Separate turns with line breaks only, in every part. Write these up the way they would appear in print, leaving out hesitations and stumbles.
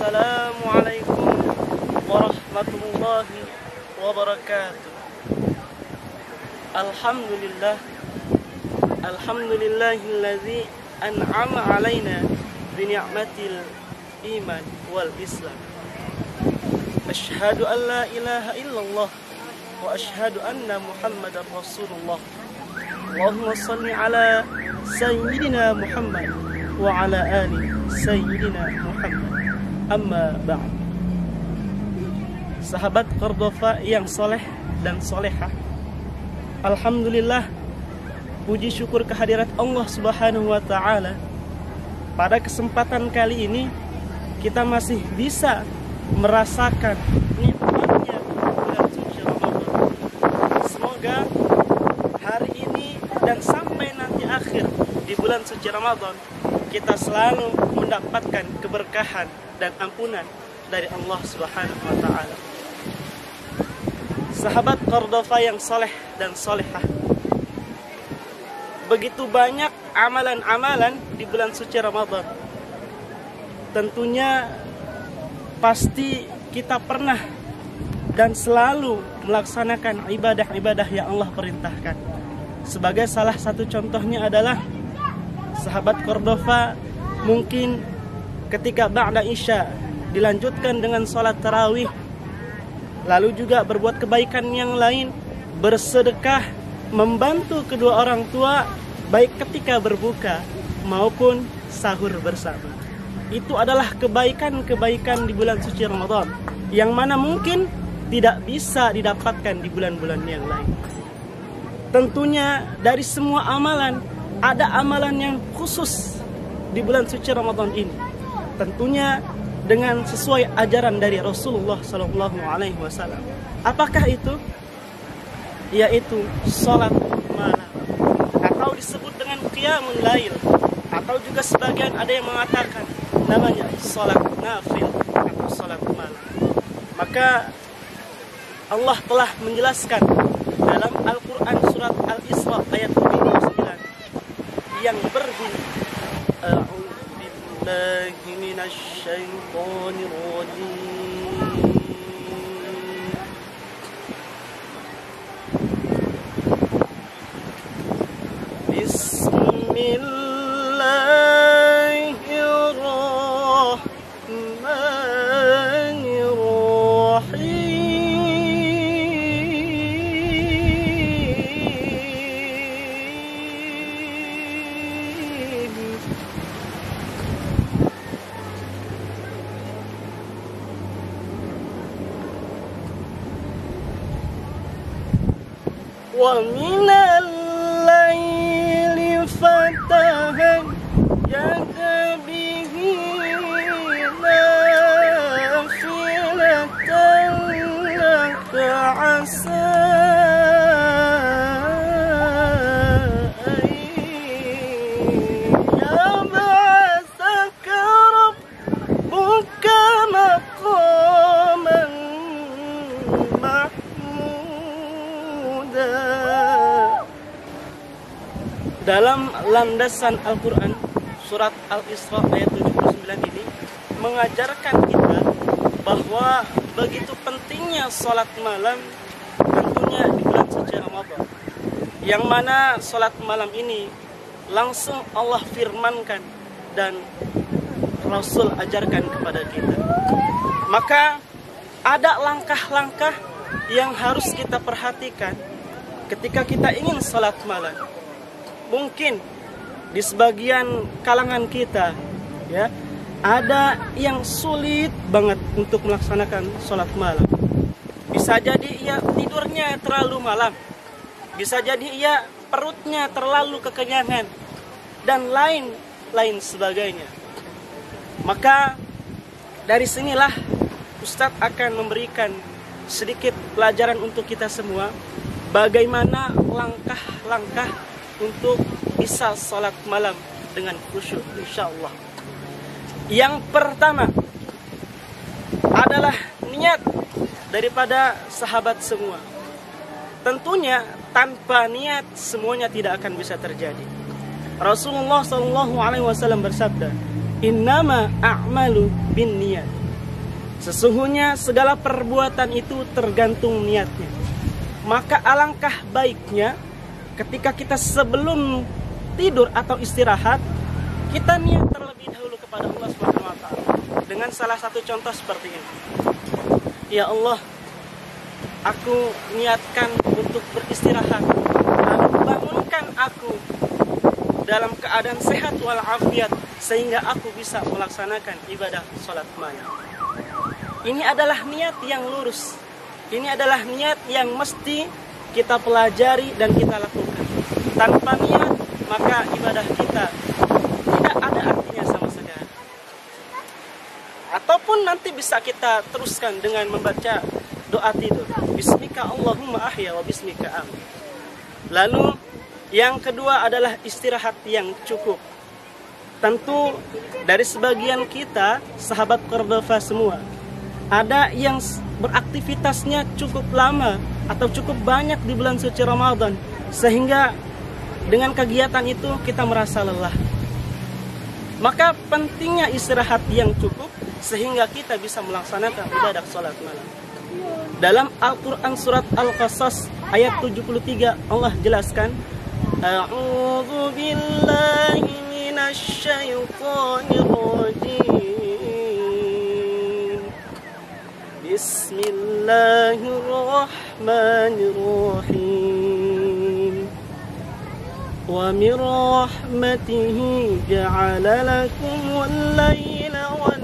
Assalamualaikum warahmatullahi wabarakatuh. Alhamdulillahilladzi an'ama alaina bi ni'matil iman wal islam. Asyhadu an la ilaha illallah wa asyhadu anna Muhammadar Rasulullah. Allahumma shalli ala sayyidina Muhammad wa ala ali sayyidina Muhammad. Amma ba'd. Sahabat Cordova yang soleh dan solehah, alhamdulillah, puji syukur kehadirat Allah Subhanahu wa ta'ala. Pada kesempatan kali ini kita masih bisa merasakan nikmatnya bulan suci Ramadan. Semoga hari ini dan sampai nanti akhir di bulan suci Ramadan kita selalu mendapatkan keberkahan dan ampunan dari Allah Subhanahu wa ta'ala. Sahabat Cordova yang soleh dan solehah, begitu banyak amalan-amalan di bulan suci Ramadan. Tentunya pasti kita pernah dan selalu melaksanakan ibadah-ibadah yang Allah perintahkan. Sebagai salah satu contohnya adalah sahabat Cordova mungkin ketika ba'da isya dilanjutkan dengan sholat tarawih, lalu juga berbuat kebaikan yang lain, bersedekah, membantu kedua orang tua baik ketika berbuka maupun sahur bersama. Itu adalah kebaikan-kebaikan di bulan suci Ramadan yang mana mungkin tidak bisa didapatkan di bulan-bulan yang lain. Tentunya dari semua amalan ada amalan yang khusus di bulan suci Ramadan ini. Tentunya dengan sesuai ajaran dari Rasulullah SAW. Apakah itu? Yaitu sholat malam, atau disebut dengan qiyamul lail, atau juga sebagian ada yang mengatakan namanya sholat nafil atau sholat malam. Maka Allah telah menjelaskan dalam Al-Quran surat Al-Isra ayat 29 yang berbunyi A'udzubillahi minasyaitonir rajim. Wa minal laili fatahajjad bihi nafilatan laka asa an yab'athaka rabbuka maqaman mahmuda. Dalam landasan Al-Quran surat Al-Isra ayat 79 ini mengajarkan kita bahwa begitu pentingnya sholat malam tentunya di bulan suci Ramadan, yang mana sholat malam ini langsung Allah firmankan dan Rasul ajarkan kepada kita. Maka ada langkah-langkah yang harus kita perhatikan ketika kita ingin sholat malam. Mungkin di sebagian kalangan kita ya ada yang sulit banget untuk melaksanakan sholat malam. Bisa jadi ia tidurnya terlalu malam, bisa jadi ia perutnya terlalu kekenyangan, dan lain sebagainya. Maka dari sinilah Ustadz akan memberikan sedikit pelajaran untuk kita semua, bagaimana langkah-langkah untuk bisa sholat malam dengan khusyuk insyaallah. Yang pertama adalah niat daripada sahabat semua. Tentunya tanpa niat semuanya tidak akan bisa terjadi. Rasulullah SAW bersabda, "Innama a'malu bin niat." Sesungguhnya segala perbuatan itu tergantung niatnya. Maka alangkah baiknya ketika kita sebelum tidur atau istirahat, kita niat terlebih dahulu kepada Allah Subhanahu wa taala. Dengan salah satu contoh seperti ini. Ya Allah, aku niatkan untuk beristirahat. Lalu bangunkan aku dalam keadaan sehat walafiat sehingga aku bisa melaksanakan ibadah sholat malam. Ini adalah niat yang lurus. Ini adalah niat yang mesti kita pelajari dan kita lakukan. Tanpa niat, maka ibadah kita tidak ada artinya sama sekali. Ataupun nanti bisa kita teruskan dengan membaca doa tidur. Bismika Allahumma ahya wa bismika amin. Lalu yang kedua adalah istirahat yang cukup. Tentu dari sebagian kita, sahabat Cordova semua, ada yang beraktivitasnya cukup lama atau cukup banyak di bulan suci Ramadan, sehingga dengan kegiatan itu kita merasa lelah. Maka pentingnya istirahat yang cukup sehingga kita bisa melaksanakan ibadah sholat malam. Dalam Al-Quran surat Al-Qasas ayat 73 Allah jelaskan, A'udzu billahi minasy syaithanir rajim. Bismillahirrahmanirrahim. Wa min rahmatihi ja'ala lakumul laila wan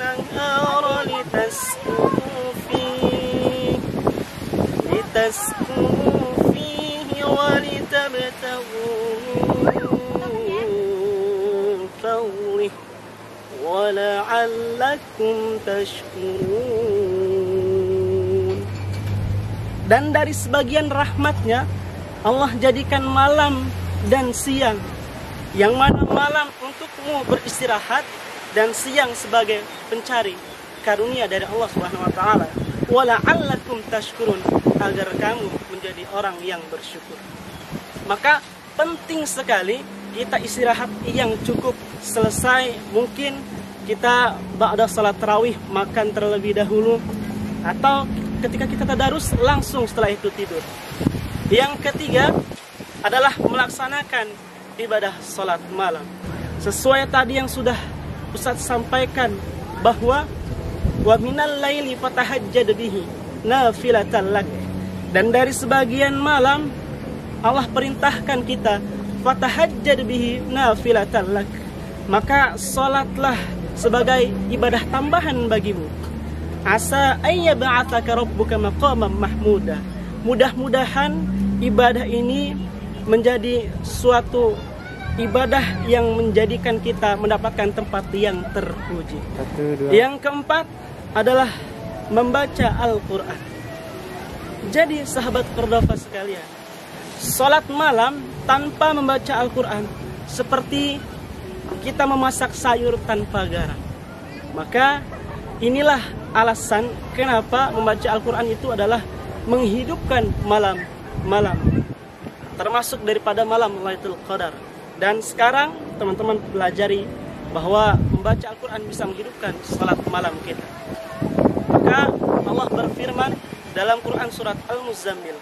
nahara litaskunu fihi wa litabtaghu min fadlihi wa la'allakum tashkurun. Dan dari sebagian rahmatnya Allah jadikan malam dan siang, yang mana malam untukmu beristirahat dan siang sebagai pencari karunia dari Allah Subhanahu wa taala. Wa la'allakum tashkurun, agar kamu menjadi orang yang bersyukur. Maka penting sekali kita istirahat yang cukup. Selesai mungkin kita ba'da salat tarawih makan terlebih dahulu, atau ketika kita tadarus langsung setelah itu tidur. Yang ketiga adalah melaksanakan ibadah sholat malam. Sesuai tadi yang sudah Ustaz sampaikan, bahwa wa minal laili fatahajjad bihi nafilatan lak. Dan dari sebagian malam Allah perintahkan kita fatahajjad bihi nafilatan lak. Maka sholatlah sebagai ibadah tambahan bagimu. Asa ayyab'atsaka rabbuka maqaman mahmuda. Mudah-mudahan ibadah ini menjadi suatu ibadah yang menjadikan kita mendapatkan tempat yang terpuji. Yang keempat adalah membaca Al-Quran. Jadi sahabat Cordova sekalian, sholat malam tanpa membaca Al-Quran seperti kita memasak sayur tanpa garam. Maka inilah alasan kenapa membaca Al-Quran itu adalah menghidupkan malam, termasuk daripada malam Lailatul Qadar. Dan sekarang teman-teman pelajari bahwa membaca Al-Quran bisa menghidupkan salat malam kita. Maka Allah berfirman dalam Quran surat Al-Muzammil,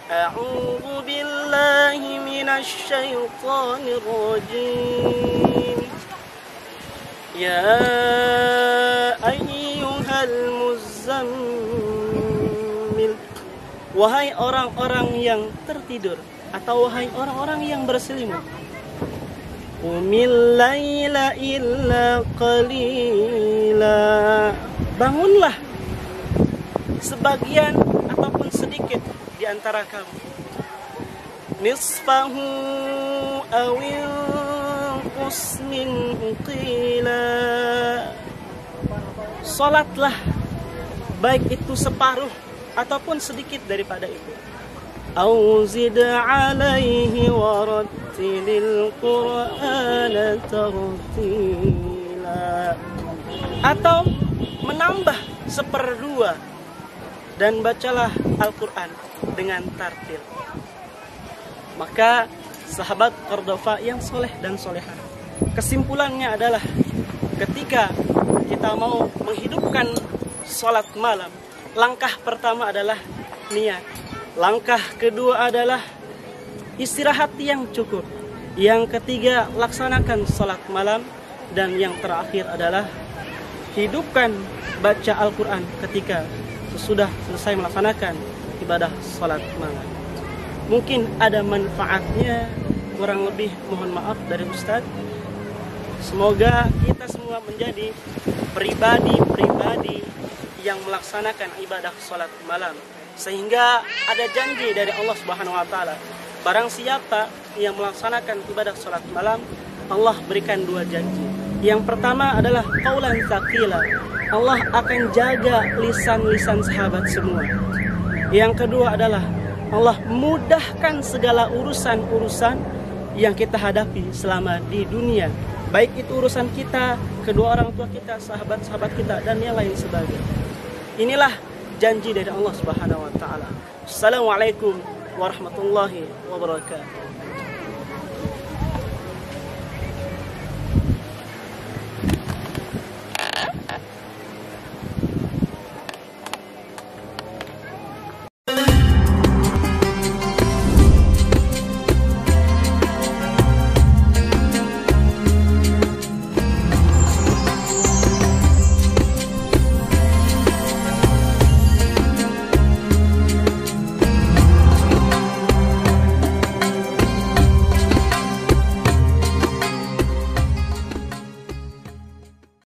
A'udzu billahi minasy syaithanir rajim. Ya ayyuhal muzammil, wahai orang-orang yang tertidur, atau wahai orang-orang yang berselimut, qumil laila illa qalila, bangunlah sebagian ataupun sedikit di antara kamu, nisfahu awil qusmin qila, salatlah baik itu separuh ataupun sedikit daripada itu. Auzid alaihi warattilil Qur'ana tartila, atau menambah seperdua dan bacalah Al-Quran dengan tartil. Maka sahabat Cordova yang soleh dan solehah, kesimpulannya adalah ketika kita mau menghidupkan sholat malam, langkah pertama adalah niat. Langkah kedua adalah istirahat yang cukup. Yang ketiga, laksanakan sholat malam. Dan yang terakhir adalah hidupkan baca Al-Quran ketika sesudah selesai melaksanakan ibadah sholat malam. Mungkin ada manfaatnya, kurang lebih mohon maaf dari Ustadz. Semoga kita semua menjadi pribadi-pribadi yang melaksanakan ibadah sholat malam, sehingga ada janji dari Allah Subhanahu wa taala. Barang siapa yang melaksanakan ibadah sholat malam, Allah berikan 2 janji. Yang pertama adalah qaulan tsaqila. Allah akan jaga lisan-lisan sahabat semua. Yang kedua adalah Allah mudahkan segala urusan-urusan yang kita hadapi selama di dunia. Baik itu urusan kita, kedua orang tua kita, sahabat-sahabat kita, dan yang lain sebagainya. Inilah janji dari Allah Subhanahu wa taala. Assalamualaikum warahmatullahi wabarakatuh.